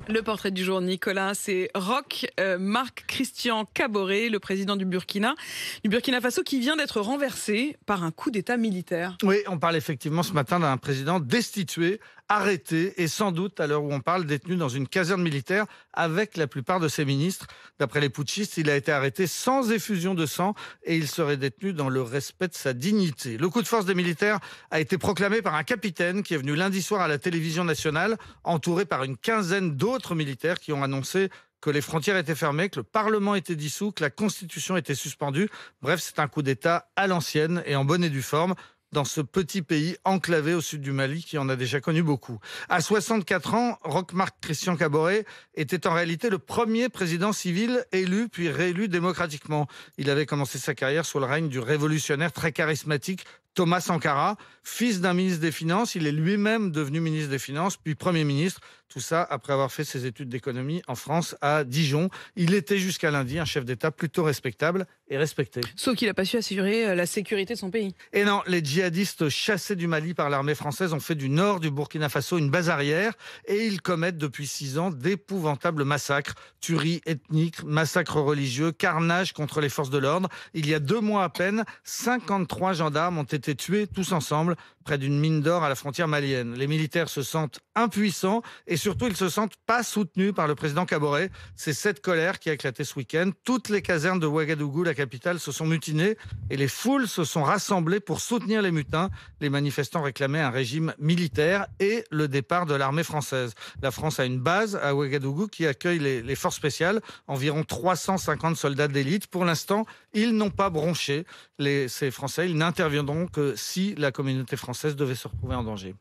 Le portrait du jour, Nicolas, c'est Roch Marc Christian Kaboré, le président du Burkina Faso, qui vient d'être renversé par un coup d'État militaire. Oui, on parle effectivement ce matin d'un président destitué, arrêté et sans doute, à l'heure où on parle, détenu dans une caserne militaire avec la plupart de ses ministres. D'après les putschistes, il a été arrêté sans effusion de sang et il serait détenu dans le respect de sa dignité. Le coup de force des militaires a été proclamé par un capitaine qui est venu lundi soir à la télévision nationale, entouré par une quinzaine d'autres militaires qui ont annoncé que les frontières étaient fermées, que le Parlement était dissous, que la Constitution était suspendue. Bref, c'est un coup d'État à l'ancienne et en bonne et due forme dans ce petit pays enclavé au sud du Mali qui en a déjà connu beaucoup. À 64 ans, Roch Marc Christian Kaboré était en réalité le premier président civil élu puis réélu démocratiquement. Il avait commencé sa carrière sous le règne du révolutionnaire très charismatique Thomas Sankara, fils d'un ministre des Finances. Il est lui-même devenu ministre des Finances, puis Premier ministre. Tout ça après avoir fait ses études d'économie en France à Dijon. Il était jusqu'à lundi un chef d'État plutôt respectable et respecté. Sauf qu'il n'a pas su assurer la sécurité de son pays. Et non, les djihadistes chassés du Mali par l'armée française ont fait du nord du Burkina Faso une base arrière et ils commettent depuis 6 ans d'épouvantables massacres. Tueries ethniques, massacres religieux, carnage contre les forces de l'ordre. Il y a 2 mois à peine, 53 gendarmes ont été tués tous ensemble près d'une mine d'or à la frontière malienne. Les militaires se sentent impuissants et surtout ils se sentent pas soutenus par le président Kaboré. C'est cette colère qui a éclaté ce week-end. Toutes les casernes de Ouagadougou, la capitale, se sont mutinées et les foules se sont rassemblées pour soutenir les mutins. Les manifestants réclamaient un régime militaire et le départ de l'armée française. La France a une base à Ouagadougou qui accueille les forces spéciales, environ 350 soldats d'élite. Pour l'instant, ils n'ont pas bronché. Ces Français, ils n'interviendront que si la communauté française devait se retrouver en danger.